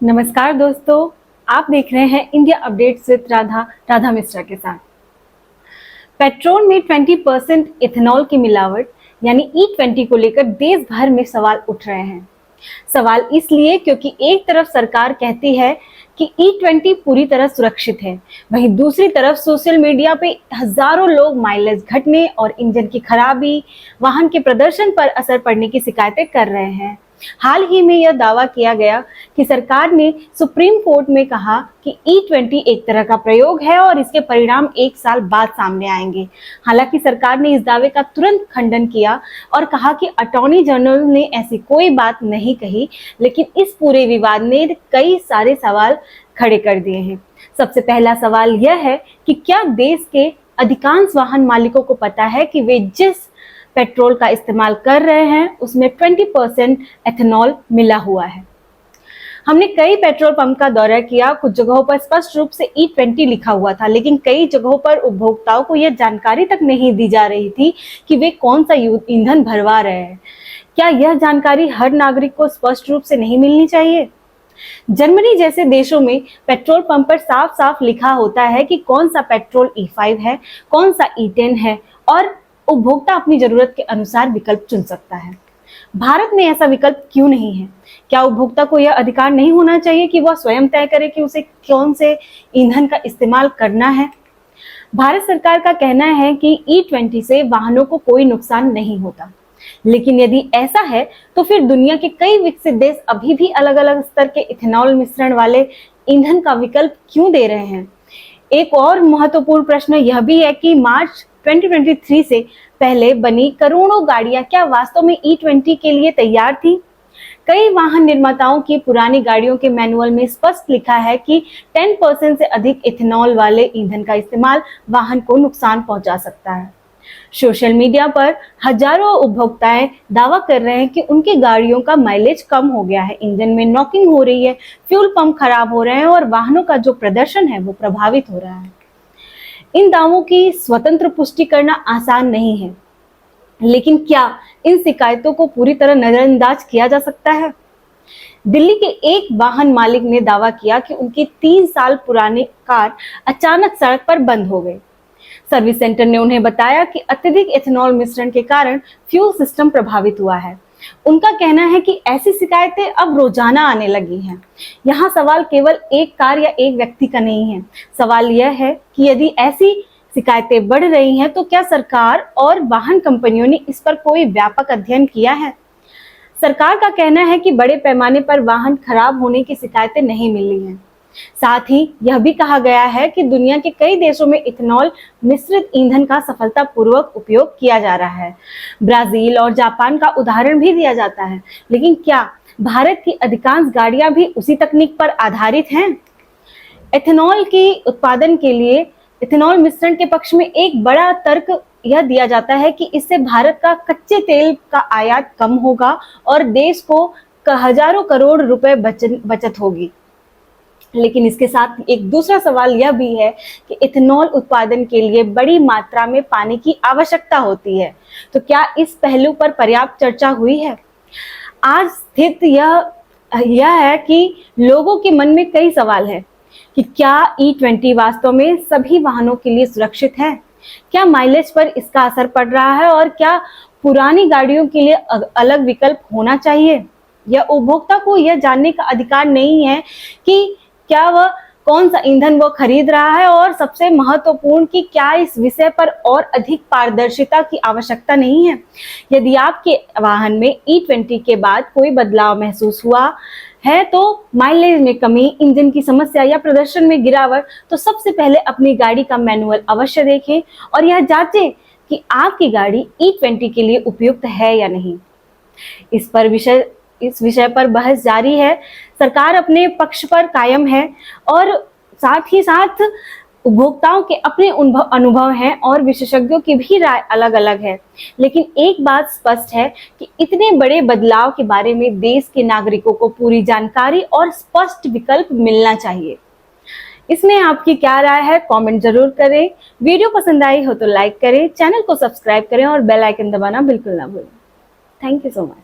नमस्कार दोस्तों, आप देख रहे हैं India updates with Radha Mishra के साथ। पेट्रोल में 20% इथेनॉल की मिलावट यानी E20 को लेकर देश भर में सवाल उठ रहे हैं। सवाल इसलिए क्योंकि एक तरफ सरकार कहती है कि E20 पूरी तरह सुरक्षित है, वहीं दूसरी तरफ सोशल मीडिया पे हजारों लोग माइलेज घटने और इंजन की खराबी, वाहन के प्रदर्शन पर असर पड़ने की शिकायतें कर रहे हैं। हाल ही में यह दावा किया गया कि सरकार ने सुप्रीम कोर्ट में कहा कि E20 एक तरह का प्रयोग है और इसके परिणाम 1 साल बाद सामने आएंगे। हालांकि सरकार ने इस दावे का तुरंत खंडन किया और कहा कि अटॉर्नी जनरल ने ऐसी कोई बात नहीं कही, लेकिन इस पूरे विवाद ने कई सारे सवाल खड़े कर दिए हैं। सबसे पहला सवाल यह है कि क्या देश के अधिकांश वाहन मालिकों को पता है कि वे जिस पेट्रोल का इस्तेमाल कर रहे हैं उसमें 20% एथेनॉल मिला हुआ है। हमने कई पेट्रोल पंप का दौरा किया। कुछ जगहों पर स्पष्ट रूप से E20 लिखा हुआ था, लेकिन कई जगहों पर उपभोक्ताओं को यह जानकारी तक नहीं दी जा रही थी कि वे कौन सा ईंधन भरवा रहे हैं। क्या यह जानकारी हर नागरिक को स्पष्ट रूप से नहीं मिलनी चाहिए? जर्मनी जैसे देशों में पेट्रोल पंप पर साफ साफ लिखा होता है कि कौन सा पेट्रोल E5 है, कौन सा E10 है और उपभोक्ता अपनी जरूरत के अनुसार विकल्प चुन सकता है। भारत में ऐसा विकल्प क्यों नहीं है? क्या उपभोक्ता को यह अधिकार नहीं होना चाहिए कि वह स्वयं तय करे कि उसे कौन से ईंधन का इस्तेमाल करना है? भारत सरकार का कहना है कि E20 से वाहनों को कोई नुकसान नहीं होता, लेकिन यदि ऐसा है तो फिर दुनिया के कई विकसित देश अभी भी अलग अलग स्तर के इथेनॉल मिश्रण वाले ईंधन का विकल्प क्यों दे रहे हैं? एक और महत्वपूर्ण प्रश्न यह भी है कि मार्च 2023 से पहले बनी करोड़ों गाड़ियां क्या वास्तव में E20 के लिए तैयार थी? कई वाहन निर्माताओं की पुरानी गाड़ियों के मैनुअल में स्पष्ट लिखा है कि 10% से अधिक इथेनॉल वाले ईंधन का इस्तेमाल वाहन को नुकसान पहुंचा सकता है। सोशल मीडिया पर हजारों उपभोक्ताएं दावा कर रहे हैं कि उनकी गाड़ियों का माइलेज कम हो गया है, इंजन में नॉकिंग हो रही है, फ्यूल पंप खराब हो रहे हैं और वाहनों का जो प्रदर्शन है वो प्रभावित हो रहा है। इन दावों की स्वतंत्र पुष्टि करना आसान नहीं है, लेकिन क्या इन शिकायतों को पूरी तरह नजरअंदाज किया जा सकता है? दिल्ली के एक वाहन मालिक ने दावा किया कि उनकी 3 साल पुरानी कार अचानक सड़क पर बंद हो गई। सर्विस सेंटर ने उन्हें बताया कि अत्यधिक एथेनॉल मिश्रण के कारण फ्यूल सिस्टम प्रभावित हुआ है। उनका कहना है कि ऐसी शिकायतें अब रोजाना आने लगी हैं। यहाँ सवाल केवल एक कार या एक व्यक्ति का नहीं है। सवाल यह है कि यदि ऐसी शिकायतें बढ़ रही हैं तो क्या सरकार और वाहन कंपनियों ने इस पर कोई व्यापक अध्ययन किया है? सरकार का कहना है कि बड़े पैमाने पर वाहन खराब होने की शिकायतें नहीं मिली हैं। साथ ही यह भी कहा गया है कि दुनिया के कई देशों में इथेनॉल मिश्रित ईंधन का सफलतापूर्वक उपयोग किया जा रहा है। ब्राजील और जापान का उदाहरण भी दिया जाता है, लेकिन क्या भारत की अधिकांश गाड़ियां भी उसी तकनीक पर आधारित हैं? इथेनॉल के उत्पादन के लिए इथेनॉल मिश्रण के पक्ष में एक बड़ा तर्क यह दिया जाता है कि इससे भारत का कच्चे तेल का आयात कम होगा और देश को हजारों करोड़ रुपए बचत होगी। लेकिन इसके साथ एक दूसरा सवाल यह भी है कि इथेनॉल उत्पादन के लिए बड़ी मात्रा में पानी की आवश्यकता होती है, तो क्या इस पहलू पर पर्याप्त चर्चा हुई है? आज स्थिति यह है कि लोगों के मन में कई सवाल है कि क्या E20 वास्तव में सभी वाहनों के लिए सुरक्षित है? क्या माइलेज पर इसका असर पड़ रहा है और क्या पुरानी गाड़ियों के लिए अलग विकल्प होना चाहिए? या उपभोक्ता को यह जानने का अधिकार नहीं है कि क्या वह कौन सा ईंधन वो खरीद रहा है? और सबसे महत्वपूर्ण कि क्या इस विषय पर और अधिक पारदर्शिता की आवश्यकता नहीं है? यदि आपके वाहन में E20 के बाद कोई बदलाव महसूस हुआ है, तो माइलेज में कमी, इंजन की समस्या या प्रदर्शन में गिरावट, तो सबसे पहले अपनी गाड़ी का मैनुअल अवश्य देखें और यह जांचें कि आपकी गाड़ी E20 के लिए उपयुक्त है या नहीं। इस विषय पर बहस जारी है। सरकार अपने पक्ष पर कायम है और साथ ही साथ उपभोक्ताओं के अपने अनुभव हैं और विशेषज्ञों की भी राय अलग अलग है। लेकिन एक बात स्पष्ट है कि इतने बड़े बदलाव के बारे में देश के नागरिकों को पूरी जानकारी और स्पष्ट विकल्प मिलना चाहिए। इसमें आपकी क्या राय है? कमेंट जरूर करें। वीडियो पसंद आई हो तो लाइक करें, चैनल को सब्सक्राइब करें और बेल आइकन दबाना बिल्कुल ना भूलें। Thank you so much.